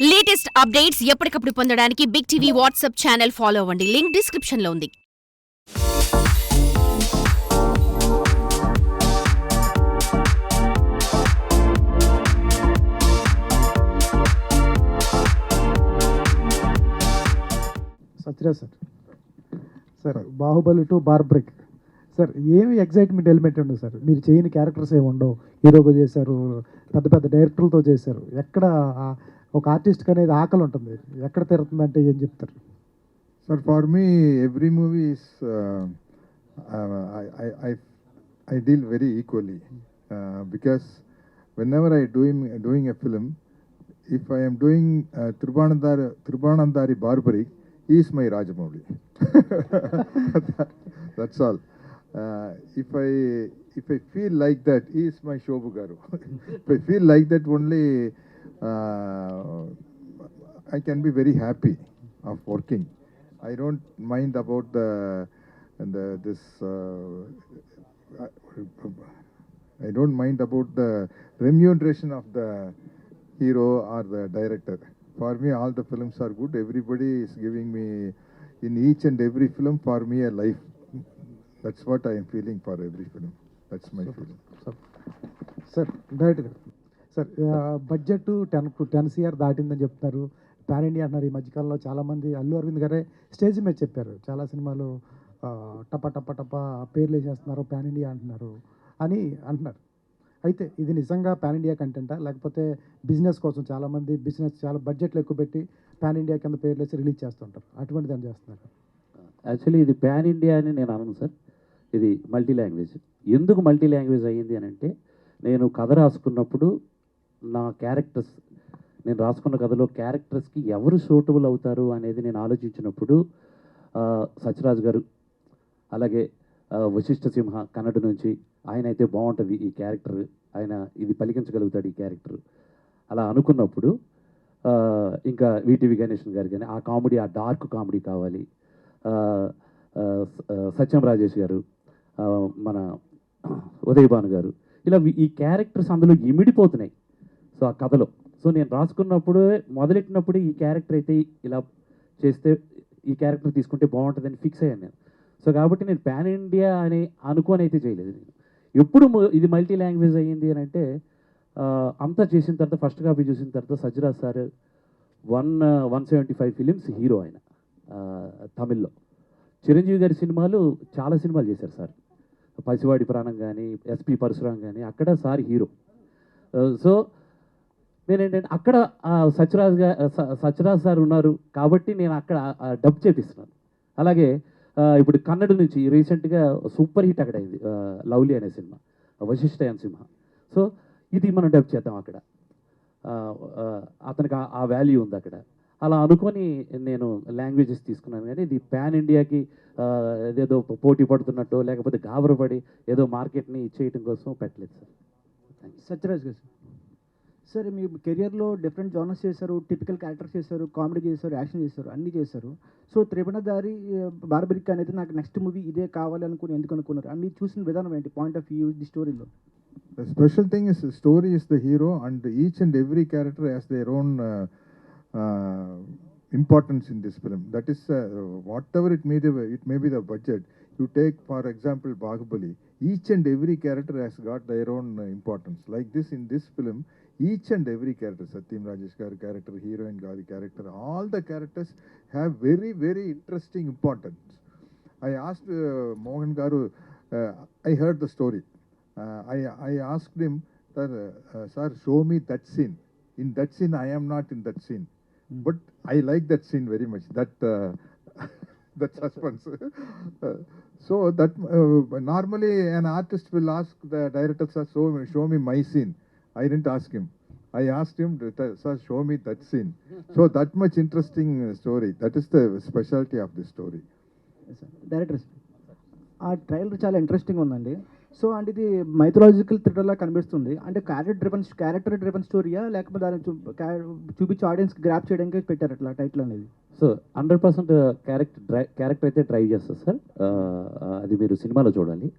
Latest updates ఎప్పటికప్పుడు పొందడానికి big TV WhatsApp channel follow అవ్వండి. లింక్ డిస్క్రిప్షన్ లో ఉంది. Sathyaraj sir Baahubali to Barbarik sir ఏమి ఎగ్జైట్మెంట్ ఎలిమెంట్ ఉండదు సార్. మీరు చేయని క్యారెక్టర్స్ ఏమి ఉండవు. హీరోగా చేశారు, పెద్ద పెద్ద డైరెక్టర్లతో చేశారు. ఎక్కడ ఒక ఆర్టిస్ట్కి అనేది ఆకలి ఉంటుంది, ఎక్కడ తిరుగుతుందంటే ఏం చెప్తారు sir? For me every movie is I deal very equally because whenever I doing a film, if I am doing Thiruvanantari Barbaric, he is my Rajamouli. That's all. If I feel like that, he is my Shobhu Garu. If I feel like that only, I can be very happy of working. I don't mind about I don't mind about the remuneration of the hero or the director. For me, all the films are good. Everybody is giving me in each and every film for me a life. That's what I am feeling for every film. That's my feeling. Sir డైరెక్ట్గా sir budget 10 CR దాటిందని చెప్తారు. Pan India అంటున్నారు. ఈ మధ్యకాలంలో చాలామంది అల్లు అరవింద్ గారే stage మీద చెప్పారు, చాలా సినిమాలు టప టప టప పేర్లు వేసేస్తున్నారు, పాన్ ఇండియా అంటున్నారు అని అంటున్నారు. అయితే ఇది నిజంగా పాన్ ఇండియా కంటెంటా, లేకపోతే బిజినెస్ కోసం చాలామంది చాలా బడ్జెట్లు ఎక్కువ పెట్టి పాన్ ఇండియా కింద పేర్లు వేసి రిలీజ్ చేస్తుంటారు, అటువంటిది ఏం చేస్తున్నారు? యాక్చువల్లీ ఇది పాన్ ఇండియా అని నేను అనను సార్. ఇది మల్టీ లాంగ్వేజ్. ఎందుకు మల్టీ లాంగ్వేజ్ అయ్యింది అని అంటే, నేను కథ రాసుకున్నప్పుడు నా క్యారెక్టర్స్, నేను రాసుకున్న కథలో క్యారెక్టర్స్కి ఎవరు సూటబుల్ అవుతారు అనేది నేను ఆలోచించినప్పుడు సత్యరాజ్ గారు, అలాగే వశిష్ఠ సింహ కన్నడ నుంచి, ఆయన అయితే బాగుంటుంది ఈ క్యారెక్టర్, ఆయన ఇది పలికించగలుగుతాడు ఈ క్యారెక్టర్ అలా అనుకున్నప్పుడు, ఇంకా వీటీవీ గణేషన్ గారు కానీ ఆ కామెడీ, ఆ డార్క్ కామెడీ కావాలి. సత్యం రాజేష్ గారు, మన ఉదయ్ భాను గారు, ఇలా ఈ క్యారెక్టర్స్ అందులో ఇమిడిపోతున్నాయి. సో ఆ కథలో, సో నేను రాసుకున్నప్పుడు మొదలెట్టినప్పుడు ఈ క్యారెక్టర్ అయితే ఇలా చేస్తే, ఈ క్యారెక్టర్ తీసుకుంటే బాగుంటుందని ఫిక్స్ అయ్యాను నేను. సో కాబట్టి నేను పాన్ ఇండియా అని అనుకొని అయితే చేయలేదు నేను. ఎప్పుడు ఇది మల్టీ లాంగ్వేజ్ అయ్యింది అని అంటే, అంతా చేసిన తర్వాత ఫస్ట్ కాపీ చూసిన తర్వాత సజ్జరాజ్ సార్ 175 ఫిలిమ్స్ హీరో ఆయన తమిళ్లో. చిరంజీవి గారి సినిమాలు చాలా సినిమాలు చేశారు సార్. పసివాడి ప్రాణం కానీ, ఎస్పి పరశురాం కానీ, అక్కడ సార్ హీరో. సో నేనేంటంటే అక్కడ సత్యరాజ్ సార్ ఉన్నారు కాబట్టి నేను అక్కడ డబ్ చేపిస్తున్నాను. అలాగే ఇప్పుడు కన్నడ నుంచి రీసెంట్గా సూపర్ హిట్ అక్కడ అయింది లవ్లీ అనే సినిమా, వశిష్ఠ సింహ. సో ఇది మనం డబ్ చేద్దాం అక్కడ, అతనికి ఆ వాల్యూ ఉంది అక్కడ. అలా అనుకొని నేను లాంగ్వేజెస్ తీసుకున్నాను. కానీ ఇది పాన్ ఇండియాకి ఏదేదో పోటీ పడుతున్నట్టు, లేకపోతే గాబరపడి ఏదో మార్కెట్ని ఇచ్చేయటం కోసం పెట్టలేదు సార్. సత్యరాజ్ గారు సార్, మీ కెరియర్లో డిఫరెంట్ జానర్స్ చేశారు, టిపికల్ క్యారెక్టర్స్ చేశారు, కామెడీ చేశారు, యాక్షన్ చేశారు, అన్నీ చేశారు. సో త్రిభువనదారి బార్బరిక్ అనేది నాకు నెక్స్ట్ మూవీ ఇదే కావాలి అనుకుని ఎందుకు అనుకున్నారు? మీరు చూసిన విధానం ఏంటి, పాయింట్ ఆఫ్ వ్యూ ది స్టోరీలో? The special thing is the story is the hero, and each and every character has their own importance in this film. That is whatever it may be the budget. You take for example Bahubali, each and every character has got their own importance. Like this, in this film, each and every character, Satyam Rajesh Garu character, heroine Garu character, all the characters have very very interesting importance. I asked Mohan Garu, I heard the story. I asked him, sir, show me that scene. In that scene, I am not in that scene. But I like that scene very much, that that suspense. So that normally an artist will ask the director, sir, show me my scene. I didn't ask him. I asked him, sir, show me that scene. So that much interesting story. That is the specialty of this story. Director, ఆ trailer చాలా interesting ఉందండి. So అంటే ఇది mythological థ్రిల్లర్లా కనిపిస్తుంది. అంటే character driven స్టోరీయా, లేకపోతే దాన్ని చూపించి ఆడియన్స్కి గ్రాప్ చేయడానికి పెట్టారు అట్లా టైటిల్ అనేది? సో 100% క్యారెక్టర్ అయితే డ్రైవ్ చేస్తారు సార్. అది మీరు సినిమాలో చూడాలి.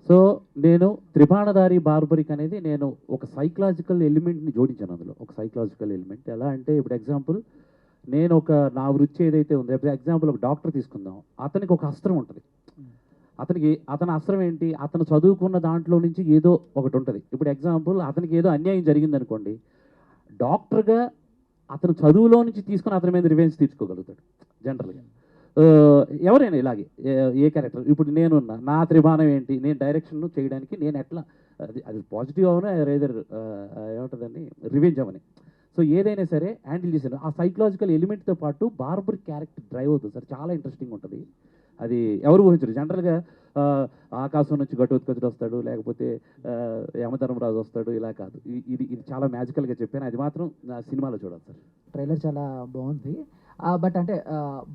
సో నేను త్రిబాణధారి బార్బరిక్ అనేది నేను ఒక సైకలాజికల్ ఎలిమెంట్ని జోడించాను అందులో. ఒక సైకలాజికల్ ఎలిమెంట్ ఎలా అంటే, ఇప్పుడు ఎగ్జాంపుల్ నేను నా వృత్తి ఏదైతే ఉందో, ఇప్పుడు ఎగ్జాంపుల్ ఒక డాక్టర్ తీసుకుందాం. అతనికి ఒక అస్త్రం ఉంటుంది. అతని అస్త్రం ఏంటి, అతను చదువుకున్న దాంట్లో నుంచి ఏదో ఒకటి ఉంటుంది. ఇప్పుడు ఎగ్జాంపుల్ అతనికి ఏదో అన్యాయం జరిగిందనుకోండి, డాక్టర్గా అతను చదువులో నుంచి తీసుకుని అతని మీద రివెంజ్ తీర్చుకోగలుగుతాడు జనరల్గా. ఎవరైనా ఇలాగే ఏ క్యారెక్టర్. ఇప్పుడు నేనున్నా, నా త్రిబాణం ఏంటి, నేను డైరెక్షన్ చేయడానికి నేను ఎట్లా, అది పాజిటివ్ అవును రేదర్ ఏముంటుందని రివెంజ్ అవని. సో ఏదైనా సరే హ్యాండిల్ చేశాను. ఆ సైకలాజికల్ ఎలిమెంట్తో పాటు బార్బరిక్ క్యారెక్టర్ డ్రైవ్ అవుతుంది సార్. చాలా ఇంట్రెస్టింగ్ ఉంటుంది. అది ఎవరు ఊహించరు. జనరల్గా ఆకాశం నుంచి ఘటోత్కచుడు వస్తాడు, లేకపోతే యమధర్మరాజు వస్తాడు, ఇలా కాదు. ఇది చాలా మ్యాజికల్గా చెప్పాను. అది మాత్రం నా సినిమాలో చూడాలి సార్. ట్రైలర్ చాలా బాగుంది. బట్ అంటే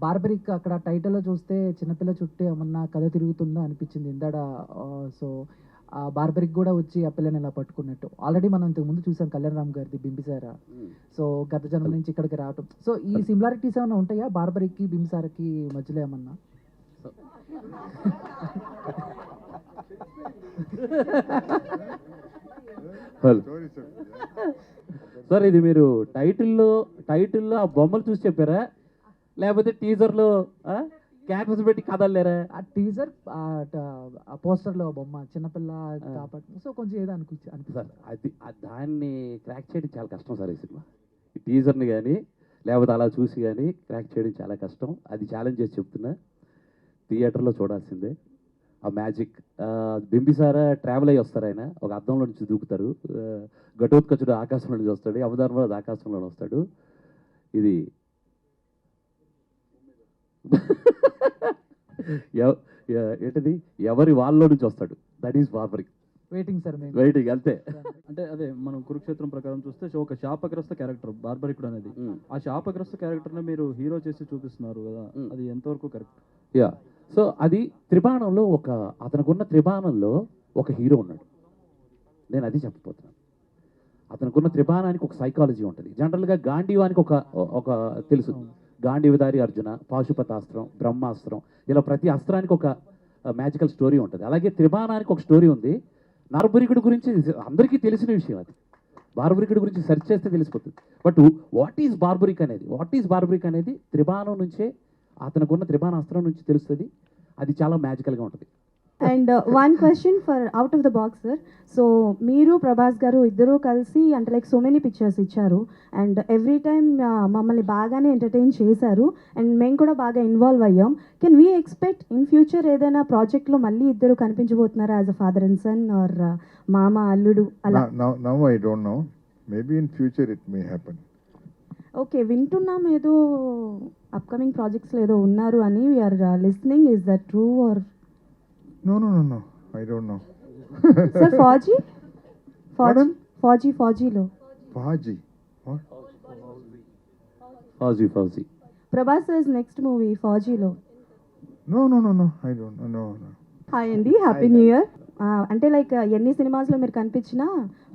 బార్బరిక్ అక్కడ టైటిల్లో చూస్తే చిన్నపిల్ల చుట్టూ ఏమన్నా కథ తిరుగుతుందో అనిపించింది ఇందాడ. సో బార్బరిక్ కూడా వచ్చి ఆ పిల్లని ఇలా పట్టుకున్నట్టు ఆల్రెడీ మనం ఇంతకు ముందు చూసాం కళ్యాణ్ రామ్ గారిది బింబిసార. సో గత జన్మ నుంచి ఇక్కడికి రావటం. సో ఈ సిమిలారిటీస్ ఏమైనా ఉంటాయా బార్బరిక్కి బింబిసారకి మధ్యలో ఏమన్నా? సార్ ఇది మీరు టైటిల్లో ఆ బొమ్మలు చూసి చెప్పారా, లేకపోతే టీజర్లో క్యారెక్టర్స్ పెట్టి కదలేరా? ఆ టీజర్ ఆ పోస్టర్లో బొమ్మ చిన్నపిల్ల కాపాడు. సో కొంచెం ఏదో అనిపించింది సార్. దాన్ని క్రాక్ చేయడం చాలా కష్టం సార్. ఈ సినిమా ఈ టీజర్ని కానీ లేకపోతే అలా చూసి కానీ క్రాక్ చేయడం చాలా కష్టం. అది ఛాలెంజ్ చేసి చెప్తున్నా. థియేటర్లో చూడాల్సిందే ఆ మ్యాజిక్. బింబిసార ట్రావెల్ అయ్యి వస్తారు. ఆయన ఒక అద్దంలో నుంచి దూకుతారు. ఘటోత్కచుడు ఆకాశంలో నుంచి వస్తాడు, యమధర్మరాజు ఆకాశంలో వస్తాడు. ఇది ఏంటిది, ఎవరి వాళ్ళలో నుంచి వస్తాడు. That is barbaric. Waiting sir. Waiting అంతే. అంటే అదే మనం కురుక్షేత్రం ప్రకారం చూస్తే ఒక శాపగ్రస్త క్యారెక్టర్ బార్బరికుడు అనేది. ఆ శాపగ్రస్త క్యారెక్టర్ని మీరు హీరో చేసి చూపిస్తున్నారు కదా, అది ఎంతవరకు కరెక్ట్? యా. సో అది త్రిబాణంలో అతనుకున్న త్రిబాణంలో ఒక హీరో ఉన్నాడు. నేను అది చెప్పబోతున్నాను. అతనుకున్న త్రిబాణానికి ఒక సైకాలజీ ఉంటుంది. జనరల్గా గాంధీవానికి ఒక తెలుసు, గాంధీవధారి అర్జున, పాశుపతాస్త్రం, బ్రహ్మాస్త్రం, ఇలా ప్రతి అస్త్రానికి ఒక మ్యాజికల్ స్టోరీ ఉంటుంది. అలాగే త్రిబాణానికి ఒక స్టోరీ ఉంది. బార్బరికుడి గురించి అందరికీ తెలిసిన విషయం. అది బార్బరికుడి గురించి సెర్చ్ చేస్తే తెలిసిపోతుంది. బట్ వాట్ ఈజ్ బార్బరిక్ అనేది త్రిబాణం నుంచే, అతనుకున్న త్రిబాణాస్త్రం నుంచి తెలుస్తుంది. అది చాలా మ్యాజికల్గా ఉంటుంది. And one question for out of the box sir. So మీరు ప్రభాస్ గారు ఇద్దరూ కలిసి అంటే లైక్ సో మెనీ పిక్చర్స్ ఇచ్చారు అండ్ ఎవ్రీ టైమ్ మమ్మల్ని బాగానే ఎంటర్టైన్ చేశారు అండ్ మేము కూడా బాగా ఇన్వాల్వ్ అయ్యాం. Can we expect in future ఏదైనా ప్రాజెక్ట్లో మళ్ళీ ఇద్దరు కనిపించబోతున్నారా as a father and son or మామ అల్లుడు అలా? Now I don't know. Maybe in future it may happen. Okay, వింటున్నాం ఏదో అప్కమింగ్ ప్రాజెక్ట్స్లో ఏదో ఉన్నారు అని. We are listening. Is that true or? No. I don't know. Sir ఫాజీలో Faji. What? Fauji. Prabhas is next movie ఫాజీలో. No. I don't know. No. Hi అండి, happy new year. అంటే లైక్ ఎన్ని సినిమాస్లో మీరు కనిపించినా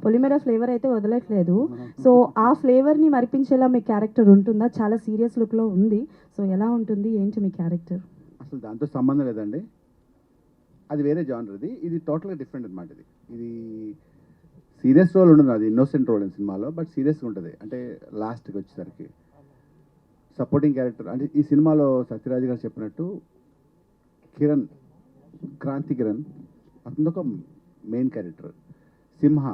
పొలిమేర ఫ్లేవర్ అయితే వదలట్లేదు. సో ఆ ఫ్లేవర్ని మరిపించేలా మీ క్యారెక్టర్ ఉంటుందా? చాలా సీరియస్ లుక్లో ఉంది. సో ఎలా ఉంటుంది, ఏంటి మీ క్యారెక్టర్? అసలు దాంతో సంబంధం లేదండి. అది వేరే జానర్. ఇది టోటల్గా డిఫరెంట్ అనమాట. ఇది సీరియస్ రోల్ ఉండదు, అది ఇన్నోసెంట్ రోల్ ఇన్ సినిమాలో, బట్ సీరియస్గా ఉంటుంది. అంటే లాస్ట్కి వచ్చేసరికి సపోర్టింగ్ క్యారెక్టర్. అంటే ఈ సినిమాలో సత్యరాజ్ గారు చెప్పినట్టు క్రాంతి కిరణ్ అతనిదొక మెయిన్ క్యారెక్టర్, సింహ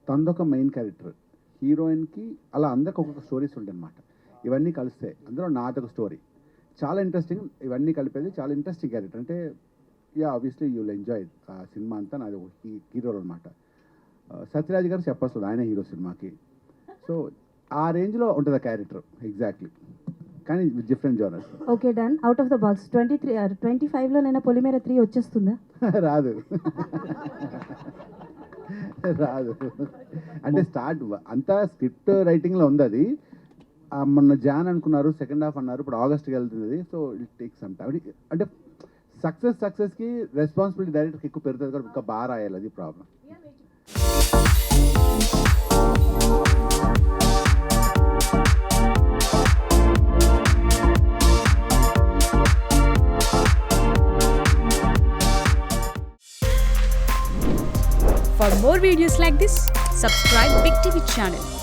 తనదొక మెయిన్ క్యారెక్టర్, హీరోయిన్కి అలా అందరికి ఒక్కొక్క స్టోరీస్ ఉంటాయి అన్నమాట. ఇవన్నీ కలిస్తే అందులో నాదొక స్టోరీ. చాలా ఇంట్రెస్టింగ్. ఇవన్నీ కలిపేది చాలా ఇంట్రెస్టింగ్ క్యారెక్టర్. అంటే ఆబ్వియస్లీ యూ విల్ ఎంజాయ్ ఆ సినిమా అంతా. నాది ఒక హీరో అనమాట. సత్యరాజ్ గారు చెప్పొస్తుంది, ఆయన హీరో సినిమాకి. సో ఆ రేంజ్లో ఉంటుంది ఆ క్యారెక్టర్ ఎగ్జాక్ట్లీ, కానీ with different genres. Okay, done. Out of the box 25లోనైనా పొలిమేర 3 వచ్చేస్తుందా? రాదు. అంటే స్టార్ట్ అంతా స్క్రిప్ట్ రైటింగ్లో ఉంది. అది మొన్న జాన్ అనుకున్నారు, సెకండ్ హాఫ్ అన్నారు, ఇప్పుడు ఆగస్ట్కి వెళ్తుంది. So it take some time. అంటే సక్సెస్కి రెస్పాన్సిబిలిటీ డైరెక్టర్కి ఎక్కువ పెరుగుతుంది కాబట్టి ఇంకా బాగా రాయాలి. అది problem. videos like this? Subscribe Big TV channel.